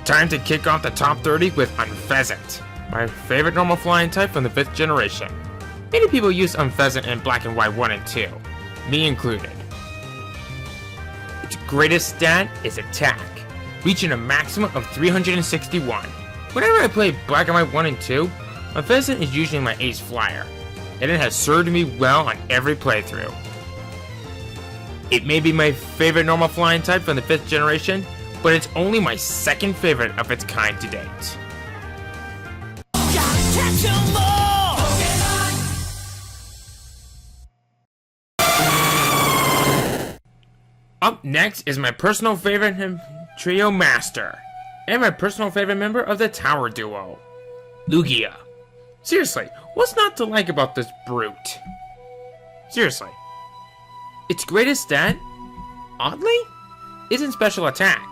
time to kick off the top 30 with Unfezant, my favorite normal flying type from the 5th generation. Many people use Unfezant in Black and White 1 and 2, me included. Its greatest stat is Attack, reaching a maximum of 361. Whenever I play Black and White 1 and 2, Unfezant is usually my ace flyer, and it has served me well on every playthrough. It may be my favorite normal flying type from the 5th generation, but it's only my second favorite of its kind to date. Up next is my personal favorite trio master, and my personal favorite member of the Tower Duo, Lugia. Seriously, what's not to like about this brute? Seriously. Its greatest stat, oddly, isn't special attack.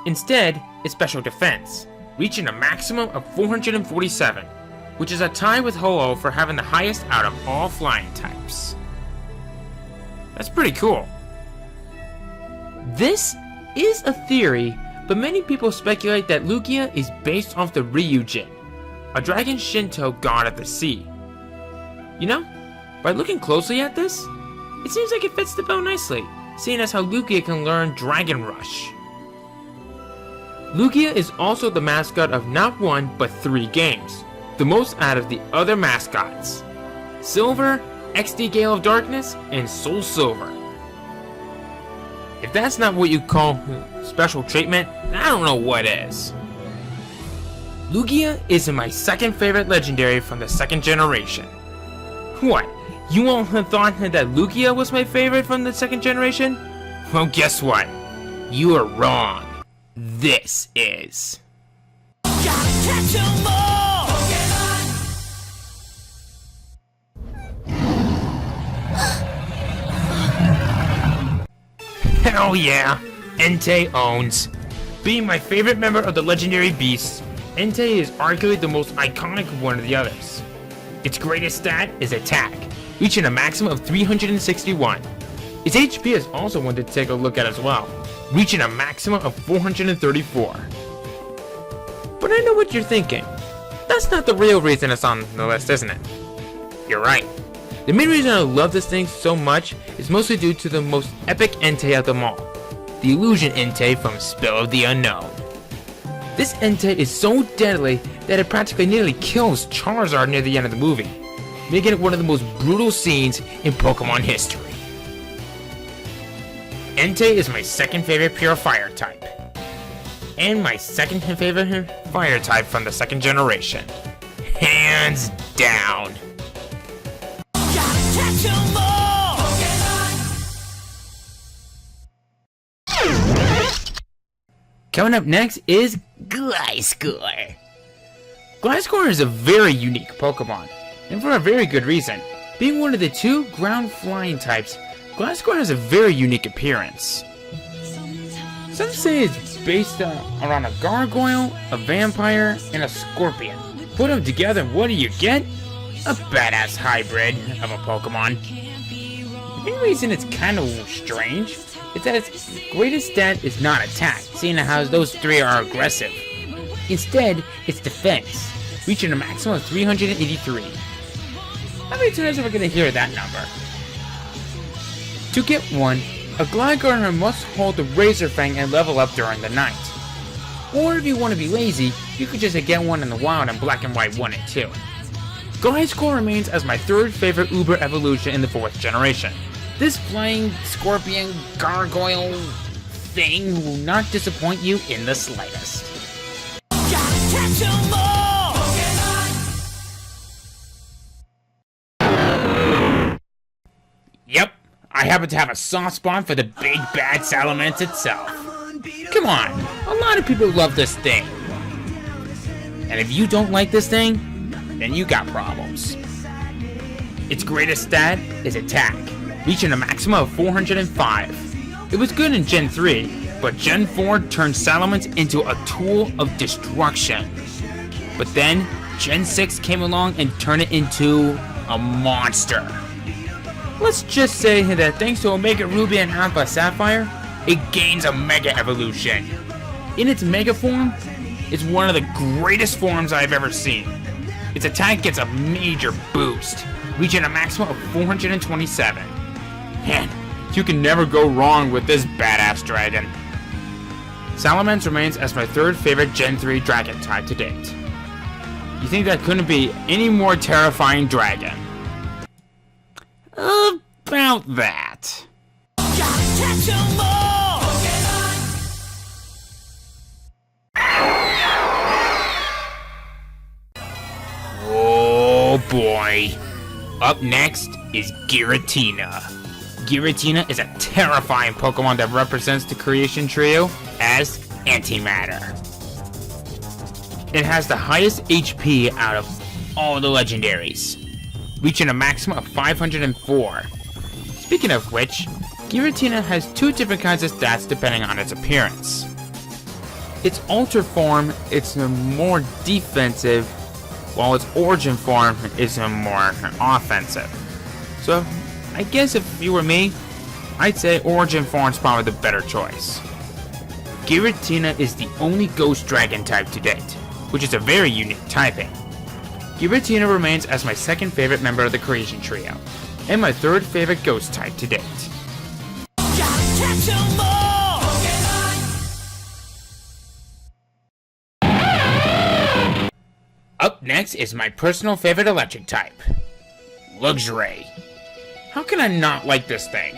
Instead, it's special defense, reaching a maximum of 447, which is a tie with Ho-Oh for having the highest out of all flying types. That's pretty cool. This is a theory, but many people speculate that Lugia is based off the Ryujin, a dragon Shinto god of the sea. You know, by looking closely at this, it seems like it fits the bill nicely, seeing as how Lugia can learn Dragon Rush. Lugia is also the mascot of not one, but 3 games, the most out of the other mascots: Silver, XD Gale of Darkness, and Soul Silver. If that's not what you call special treatment, I don't know what is. Lugia is my second favorite legendary from the 2nd generation. What? You all thought that Lugia was my favorite from the 2nd generation? Well, guess what? You are wrong. This is. Hell yeah! Entei owns. Being my favorite member of the legendary beasts, Entei is arguably the most iconic of one of the others. Its greatest stat is Attack, reaching a maximum of 361. Its HP is also one to take a look at as well, reaching a maximum of 434. But I know what you're thinking. That's not the real reason it's on the list, isn't it? You're right. The main reason I love this thing so much is mostly due to the most epic Entei of them all, the Illusion Entei from Spell of the Unknown. This Entei is so deadly that it practically nearly kills Charizard near the end of the movie, making it one of the most brutal scenes in Pokemon history. Entei is my second favorite pure fire type, and my second favorite fire type from the 2nd generation. Hands down. Coming up next is Gliscor. Gliscor is a very unique Pokemon, and for a very good reason. Being one of the 2 ground flying types, Gliscor has a very unique appearance. Some say it's based around a gargoyle, a vampire, and a scorpion. Put them together and what do you get? A badass hybrid of a Pokemon. The main reason it's kind of strange is that its greatest stat is not attack, seeing how those 3 are aggressive. Instead, it's defense, reaching a maximum of 383. How many times are we going to hear that number? To get one, a Gligar must hold the Razor Fang and level up during the night. Or if you want to be lazy, you could just get one in the wild in Black and White 1 and 2. Gliscor remains as my 3rd favorite Uber evolution in the 4th generation. This flying scorpion gargoyle thing will not disappoint you in the slightest. Yep, I happen to have a soft spot for the big bad Salamence itself. Come on, a lot of people love this thing. And if you don't like this thing, then you got problems. Its greatest stat is Attack, reaching a maximum of 405. It was good in Gen 3, but Gen 4 turned Salamence into a tool of destruction. But then, Gen 6 came along and turned it into a monster. Let's just say that thanks to Omega Ruby and Alpha Sapphire, it gains a Mega Evolution. In its Mega form, It's one of the greatest forms I've ever seen. Its attack gets a major boost, reaching a maximum of 427. Man, you can never go wrong with this badass dragon. Salamence remains as my third favorite Gen 3 dragon type to date. You think that couldn't be any more terrifying dragon? About that. Oh boy. Up next is Giratina. Giratina is a terrifying Pokemon that represents the creation trio as Antimatter. It has the highest HP out of all the legendaries, reaching a maximum of 504. Speaking of which, Giratina has two different kinds of stats depending on its appearance. Its Alter form is more defensive, while its Origin form is more offensive. So, I guess if you were me, I'd say Origin form's probably the better choice. Giratina is the only Ghost Dragon type to date, which is a very unique typing. Giratina remains as my second favorite member of the Creation Trio, and my third favorite Ghost type to date. Up next is my personal favorite electric type, Luxray. How can I not like this thing?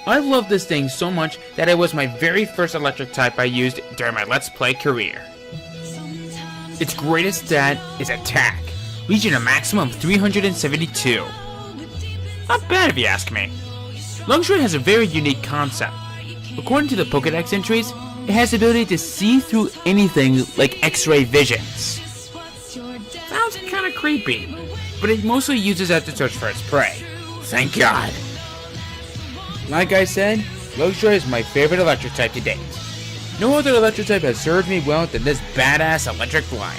I love this thing so much that it was my very first electric type I used during my Let's Play career. Its greatest stat is attack, reaching a maximum of 372. Not bad if you ask me. Luxray has a very unique concept. According to the Pokédex entries, it has the ability to see through anything like X-ray visions. Sounds kinda creepy, but it mostly uses that to search for its prey. Thank God. Like I said, Luxray is my favorite electric type to date. No other electric type has served me well than this badass electric lion.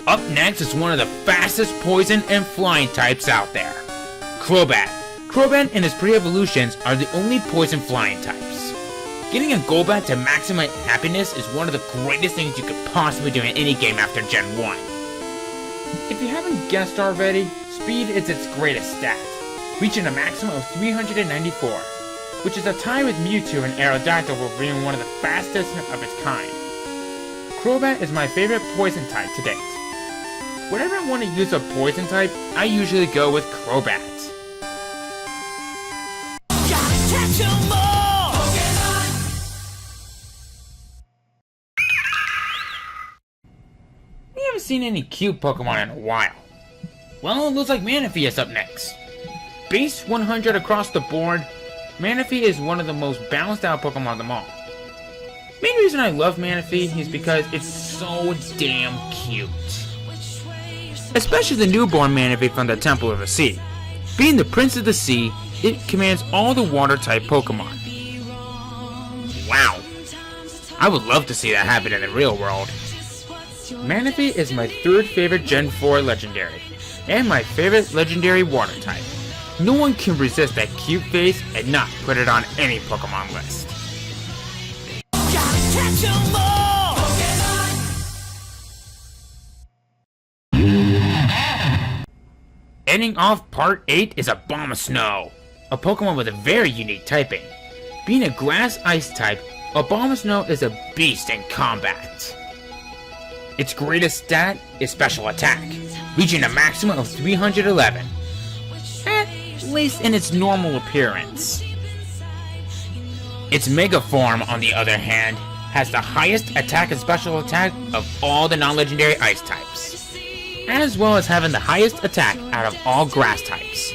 Up next is one of the fastest poison and flying types out there, Crobat. Crobat and his pre-evolutions are the only poison flying types. Getting a Golbat to maximize happiness is one of the greatest things you could possibly do in any game after Gen 1. If you haven't guessed already, speed is its greatest stat, reaching a maximum of 394, which is a tie with Mewtwo and Aerodactyl for being one of the fastest of its kind. Crobat is my favorite poison type to date. Whenever I want to use a poison type, I usually go with Crobat. We haven't seen any cute Pokemon in a while. Well, it looks like Manaphy is up next. Base 100 across the board, Manaphy is one of the most balanced out Pokemon of them all. Main reason I love Manaphy is because it's so damn cute. Especially the newborn Manaphy from the Temple of the Sea. Being the Prince of the Sea, it commands all the water-type Pokemon. Wow. I would love to see that happen in the real world. Manaphy is my third favorite Gen 4 legendary, and my favorite legendary water type. No one can resist that cute face and not put it on any Pokemon list. Ending off part 8 is Abomasnow, a Pokemon with a very unique typing. Being a grass-ice type, Abomasnow is a beast in combat. Its greatest stat is special attack, reaching a maximum of 311, at least in its normal appearance. Its Mega form, on the other hand, has the highest attack and special attack of all the non-legendary ice types, as well as having the highest attack out of all grass types,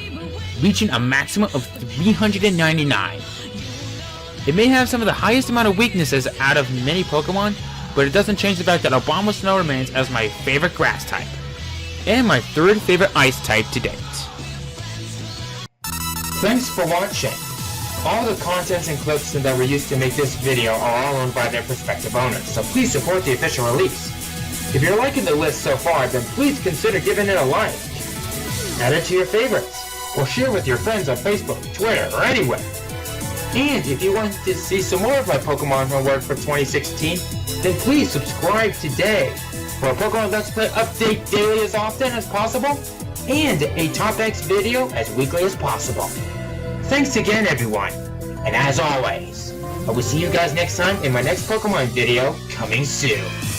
reaching a maximum of 399. It may have some of the highest amount of weaknesses out of many Pokemon, but it doesn't change the fact that Abomasnow remains as my favorite grass type, and my third favorite ice type to date. Thanks for watching. All the contents and clips that were used to make this video are all owned by their respective owners, so please support the official release. If you're liking the list so far, then please consider giving it a like. Add it to your favorites. or share with your friends on Facebook, Twitter, or anywhere. And if you want to see some more of my Pokemon homework for 2016, then please subscribe today for a Pokemon Let's Play update daily as often as possible, and a Top X video as weekly as possible. Thanks again, everyone, and as always, I will see you guys next time in my next Pokemon video coming soon.